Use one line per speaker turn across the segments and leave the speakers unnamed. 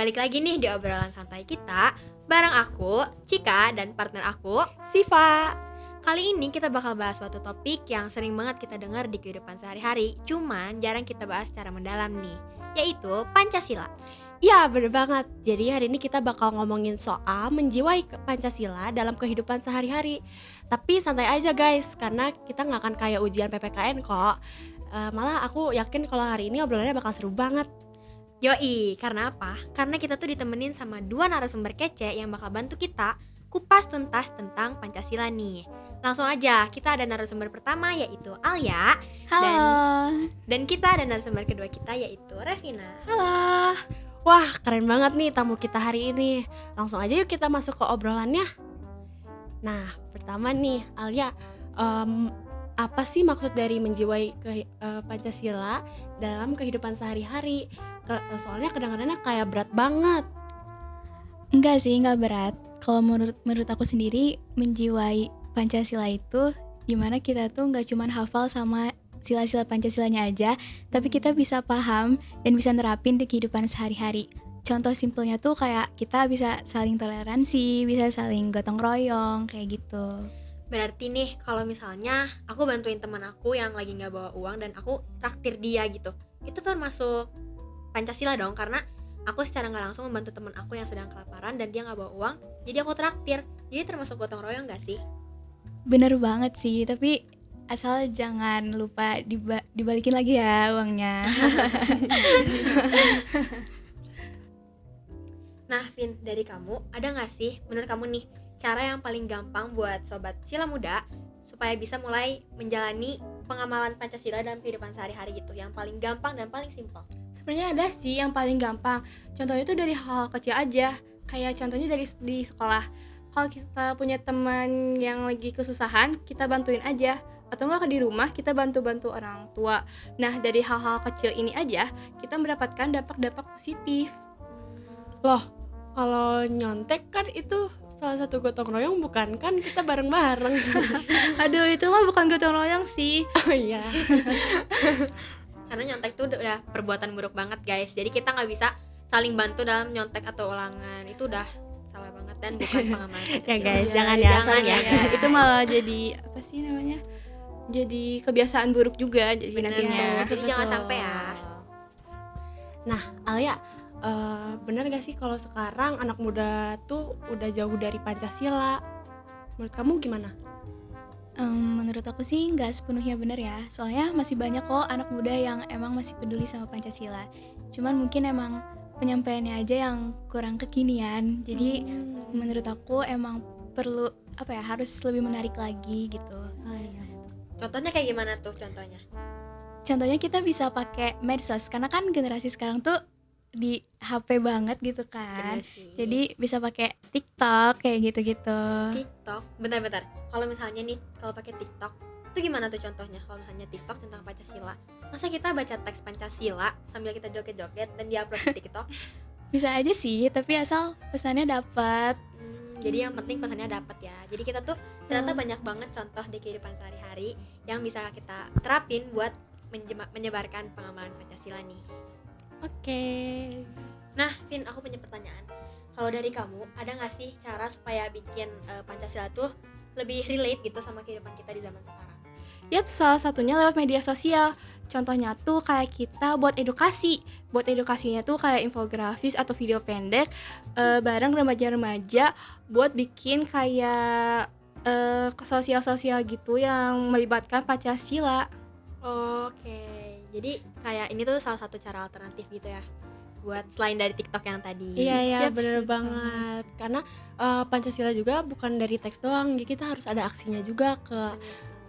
balik lagi nih di obrolan santai kita bareng aku, Cika, dan partner aku,
Siva.
Kali ini kita bakal bahas suatu topik yang sering banget kita dengar di kehidupan sehari-hari, cuman jarang kita bahas secara mendalam nih, yaitu Pancasila.
Ya, bener banget. Jadi hari ini kita bakal ngomongin soal menjiwai Pancasila dalam kehidupan sehari-hari. Tapi santai aja guys, karena kita nggak akan kayak ujian PPKN kok. Malah aku yakin kalau hari ini obrolannya bakal seru banget.
Yoi, karena apa? Karena kita tuh ditemenin sama dua narasumber kece yang bakal bantu kita kupas tuntas tentang Pancasila nih. Langsung aja, kita ada narasumber pertama yaitu Alia.
Halo.
Dan kita ada narasumber kedua kita yaitu Revina.
Halo. Wah, keren banget nih tamu kita hari ini. Langsung aja yuk kita masuk ke obrolannya. Nah, pertama nih Alia, apa sih maksud dari menjiwai Pancasila dalam kehidupan sehari-hari? Soalnya kadang-kadang kayak berat banget.
Enggak sih, enggak berat. Kalau menurut aku sendiri, menjiwai Pancasila itu dimana kita tuh enggak cuma hafal sama sila-sila Pancasilanya aja, tapi kita bisa paham dan bisa nerapin di kehidupan sehari-hari. Contoh simpelnya tuh kayak kita bisa saling toleransi, bisa saling gotong royong, kayak gitu.
Berarti nih kalau misalnya aku bantuin teman aku yang lagi gak bawa uang dan aku traktir dia gitu, itu termasuk Pancasila dong, karena aku secara gak langsung membantu teman aku yang sedang kelaparan dan dia gak bawa uang, jadi aku traktir. Jadi termasuk gotong royong gak sih?
Bener banget sih, tapi asal jangan lupa dibalikin lagi ya uangnya.
Nah Vin, dari kamu ada gak sih menurut kamu nih cara yang paling gampang buat sobat sila muda supaya bisa mulai menjalani pengamalan Pancasila dalam kehidupan sehari-hari gitu, yang paling gampang dan paling simpel?
Sebenarnya ada sih yang paling gampang. Contohnya itu dari hal kecil aja. Kayak contohnya dari di sekolah. Kalau kita punya teman yang lagi kesusahan, kita bantuin aja. Atau enggak di rumah kita bantu-bantu orang tua. Nah, dari hal-hal kecil ini aja kita mendapatkan dampak-dampak positif.
Loh, kalau nyontek kan itu salah satu gotong royong, bukan kan? Kita bareng-bareng.
Aduh, itu mah bukan gotong royong sih.
Oh iya.
Karena nyontek tuh udah perbuatan buruk banget guys, jadi kita nggak bisa saling bantu dalam nyontek atau ulangan, itu udah salah banget dan bukan pengamalan Pancasila.
Ya guys,
Ya,
jangan ya,
jangan
sorry ya.
ya.
Itu malah jadi apa sih namanya? Jadi kebiasaan buruk juga jadi
Bener
nantinya.
tuh. Jadi jangan sampai ya.
Nah, Alia, benar gak sih kalau sekarang anak muda tuh udah jauh dari Pancasila? Menurut kamu gimana?
Menurut aku sih nggak sepenuhnya benar ya, soalnya masih banyak kok anak muda yang emang masih peduli sama Pancasila. Cuman mungkin emang penyampaiannya aja yang kurang kekinian. Jadi menurut aku emang perlu harus lebih menarik lagi gitu.
Contohnya kayak gimana tuh contohnya?
Contohnya kita bisa pakai medsos, karena kan generasi sekarang tuh di HP banget gitu kan.
Bener sih.
Jadi bisa pakai TikTok kayak gitu-gitu.
TikTok, bentar. Kalau misalnya nih, kalau pakai TikTok, itu gimana tuh contohnya? Kalau misalnya TikTok tentang Pancasila, masa kita baca teks Pancasila sambil kita joget-joget dan diupload di TikTok?
Bisa aja sih, tapi asal pesannya dapat.
Jadi yang penting pesannya dapat ya. Jadi kita tuh ternyata banyak banget contoh di kehidupan sehari-hari yang bisa kita terapin buat menyebarkan pengamalan Pancasila nih.
Oke.
Nah, Vin, aku punya pertanyaan. Kalau dari kamu, ada nggak sih cara supaya bikin Pancasila tuh lebih relate gitu sama kehidupan kita di zaman sekarang?
Yap, salah satunya lewat media sosial. Contohnya tuh kayak kita buat edukasi. Buat edukasinya tuh kayak infografis atau video pendek bareng remaja-remaja buat bikin kayak sosial-sosial gitu yang melibatkan Pancasila.
Oke, jadi kayak ini tuh salah satu cara alternatif gitu ya, buat selain dari TikTok yang tadi.
Iya,
Yaps,
bener
betul
banget. Karena Pancasila juga bukan dari teks doang, jadi kita harus ada aksinya juga ke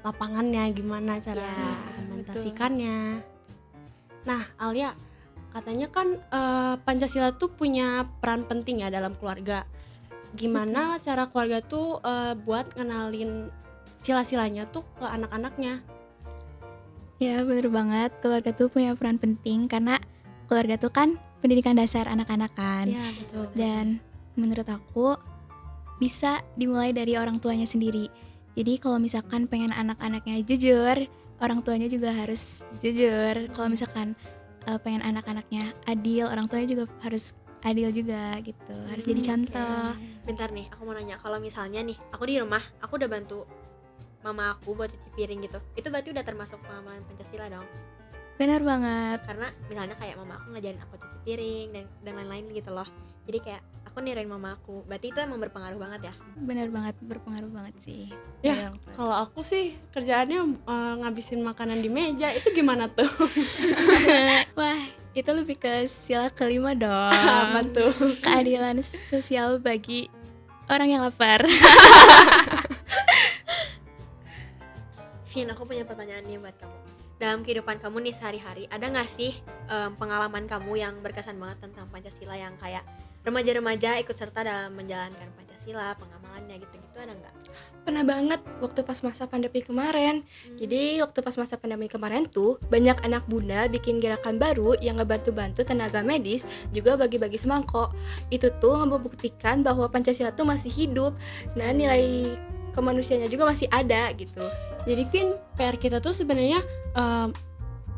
lapangannya, gimana cara
Ya,
implementasikannya. Nah, Alia, katanya kan Pancasila tuh punya peran penting ya dalam keluarga. Gimana cara keluarga tuh buat ngenalin sila-silanya tuh ke anak-anaknya?
Ya bener banget, keluarga tuh punya peran penting karena keluarga tuh kan pendidikan dasar anak-anak kan.
Ya, betul.
Dan menurut aku bisa dimulai dari orang tuanya sendiri. Jadi kalau misalkan pengen anak-anaknya jujur, orang tuanya juga harus jujur. Kalau misalkan pengen anak-anaknya adil, orang tuanya juga harus adil juga gitu, harus jadi contoh.
Bentar nih, aku mau nanya, kalau misalnya nih aku di rumah, aku udah bantu mama aku buat cuci piring gitu, itu berarti udah termasuk pemahaman Pancasila dong?
Benar banget.
Karena misalnya kayak mama aku ngajarin aku cuci piring dan lain-lain gitu loh, jadi kayak aku niruin mama aku, berarti itu emang berpengaruh banget ya?
Benar banget, berpengaruh banget sih.
Ya,
dari orang tua.
kalau aku sih kerjaannya ngabisin makanan di meja, itu gimana tuh?
Wah, itu lebih ke sila kelima dong.
Apa tuh?
Keadilan sosial bagi orang yang lapar.
Vin, aku punya pertanyaan nih buat kamu. Dalam kehidupan kamu nih sehari-hari, ada gak sih pengalaman kamu yang berkesan banget tentang Pancasila, yang kayak remaja-remaja ikut serta dalam menjalankan Pancasila, pengamalannya gitu-gitu, ada nggak?
Pernah banget waktu pas masa pandemi kemarin. Jadi waktu pas masa pandemi kemarin tuh banyak anak bunda bikin gerakan baru yang ngebantu-bantu tenaga medis, juga bagi-bagi semangkok. Itu tuh membuktikan bahwa Pancasila tuh masih hidup. Nah, nilai kemanusiaannya juga masih ada gitu.
Jadi Vin, PR kita tuh sebenarnya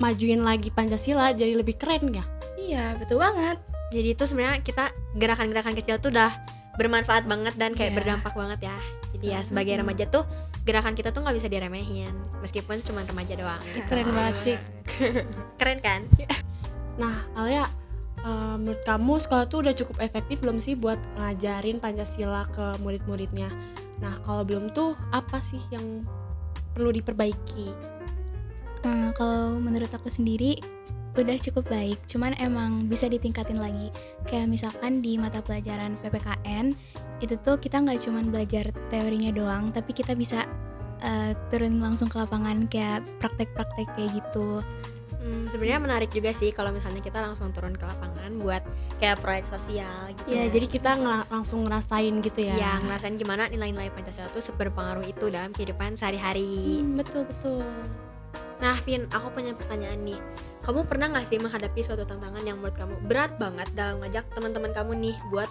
majuin lagi Pancasila jadi lebih keren ya?
Iya, betul banget.
Jadi itu sebenarnya kita gerakan-gerakan kecil tuh udah bermanfaat banget dan kayak
Iya.
berdampak banget ya. Jadi ya sebagai remaja tuh gerakan kita tuh nggak bisa diremehin, meskipun cuma remaja doang gitu.
Keren banget sih.
Keren kan?
Nah, Alia, menurut kamu sekolah tuh udah cukup efektif belum sih buat ngajarin Pancasila ke murid-muridnya? Nah, kalau belum tuh apa sih yang perlu diperbaiki?
Kalau menurut aku sendiri udah cukup baik, cuman emang bisa ditingkatin lagi. Kayak misalkan di mata pelajaran PPKN itu tuh kita nggak cuman belajar teorinya doang, tapi kita bisa turun langsung ke lapangan, kayak praktek-praktek kayak gitu.
Sebenarnya menarik juga sih kalau misalnya kita langsung turun ke lapangan buat kayak proyek sosial gitu.
Ya, jadi kita langsung ngerasain gitu ya.
Ya, ngerasain gimana nilai-nilai Pancasila tuh berpengaruh itu dalam kehidupan sehari-hari.
Betul.
Nah, Vin, aku punya pertanyaan nih. Kamu pernah gak sih menghadapi suatu tantangan yang menurut kamu berat banget dalam ngajak teman-teman kamu nih buat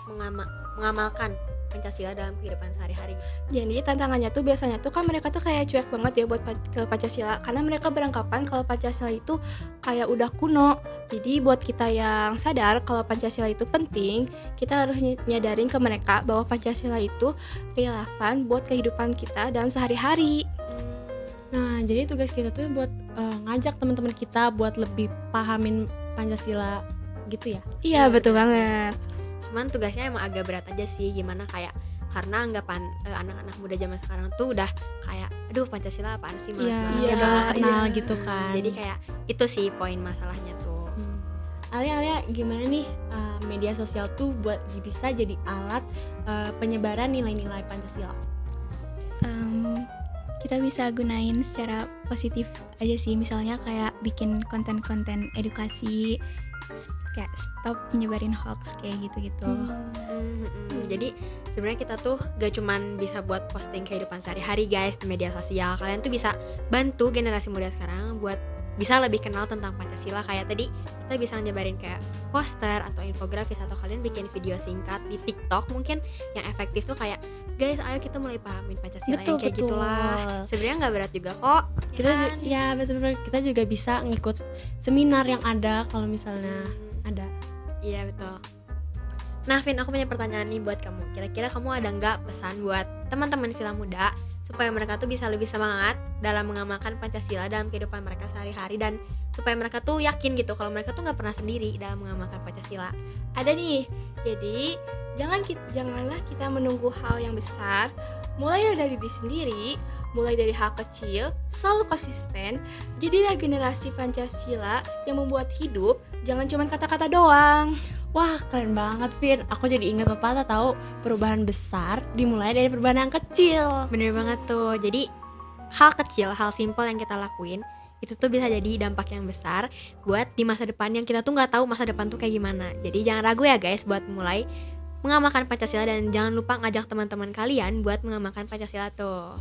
mengamalkan Pancasila dalam kehidupan sehari-hari?
Jadi tantangannya tuh biasanya tuh kan mereka tuh kayak cuek banget ya buat ke Pancasila, karena mereka beranggapan kalau Pancasila itu kayak udah kuno. Jadi buat kita yang sadar kalau Pancasila itu penting, kita harus nyadarin ke mereka bahwa Pancasila itu relevan buat kehidupan kita dalam sehari-hari.
Nah, jadi tugas kita tuh buat ngajak teman-teman kita buat lebih pahamin Pancasila gitu ya.
Iya, betul banget.
Cuman tugasnya emang agak berat aja sih, gimana kayak karena anggapan anak-anak muda zaman sekarang tuh udah kayak aduh Pancasila apaan sih, malas
Iya,
banget.
Iya,
udah gak kenal
iya.
gitu kan.
Jadi kayak itu sih poin masalahnya tuh.
Alia, gimana nih media sosial tuh buat bisa jadi alat penyebaran nilai-nilai Pancasila?
Kita bisa gunain secara positif aja sih, misalnya kayak bikin konten-konten edukasi, kayak stop nyebarin hoax kayak gitu-gitu.
Jadi sebenarnya kita tuh gak cuman bisa buat posting kehidupan sehari-hari guys di media sosial. Kalian tuh bisa bantu generasi muda sekarang buat bisa lebih kenal tentang Pancasila. Kayak tadi kita bisa nyebarin kayak poster atau infografis, atau kalian bikin video singkat di TikTok mungkin yang efektif tuh kayak guys ayo kita mulai pahamin Pancasila,
Betul,
yang kayak
betul.
gitulah. Sebenarnya nggak berat juga kok.
Kita
kan?
ya betul-betul, kita juga bisa ngikut seminar yang ada kalau misalnya ada.
Iya betul. Nah Vin, aku punya pertanyaan nih buat kamu. Kira-kira kamu ada nggak pesan buat teman-teman sila muda supaya mereka tuh bisa lebih semangat dalam mengamalkan Pancasila dalam kehidupan mereka sehari-hari, dan supaya mereka tuh yakin gitu kalau mereka tuh nggak pernah sendiri dalam mengamalkan Pancasila?
Ada nih. Jadi janganlah kita menunggu hal yang besar. Mulai dari diri sendiri, mulai dari hal kecil, selalu konsisten. Jadilah generasi Pancasila yang membuat hidup, jangan cuma kata-kata doang.
Wah, keren banget Vin. Aku jadi ingat pepatah tahu, perubahan besar dimulai dari perubahan yang kecil.
Bener banget tuh. Jadi hal kecil, hal simpel yang kita lakuin itu tuh bisa jadi dampak yang besar buat di masa depan yang kita tuh nggak tahu masa depan tuh kayak gimana. Jadi jangan ragu ya guys buat mulai mengamalkan Pancasila, dan jangan lupa ngajak teman-teman kalian buat mengamalkan Pancasila tuh.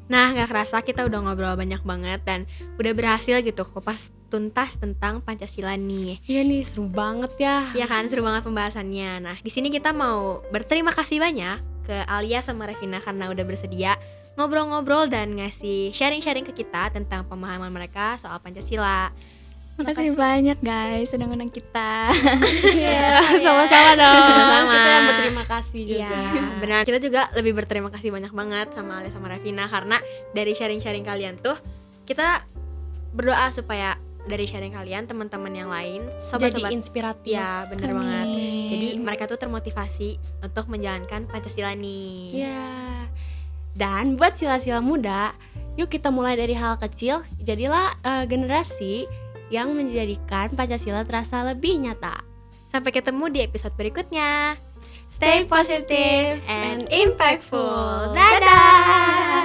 Nah, gak kerasa kita udah ngobrol banyak banget dan udah berhasil gitu kupas tuntas tentang Pancasila nih.
Iya nih, seru banget ya.
Ya kan, seru banget pembahasannya. Nah, di sini kita mau berterima kasih banyak ke Alia sama Revina karena udah bersedia ngobrol-ngobrol dan ngasih sharing-sharing ke kita tentang pemahaman mereka soal Pancasila.
Makasih banyak guys sudah ngundang kita.
Iya, sama-sama dong.
Sama-sama.
Kita yang berterima kasih juga.
Iya, benar. Kita juga lebih berterima kasih banyak banget sama Alia sama Revina karena dari sharing-sharing kalian tuh kita berdoa supaya dari sharing kalian teman-teman yang lain,
Jadi
sobat-sobat,
inspiratif.
ya bener
Amin.
banget. Jadi mereka tuh termotivasi untuk menjalankan Pancasila nih.
Iya. Dan buat sila-sila muda, yuk kita mulai dari hal kecil. Jadilah generasi yang menjadikan Pancasila terasa lebih nyata.
Sampai ketemu di episode berikutnya.
Stay positive and impactful.
Dadah.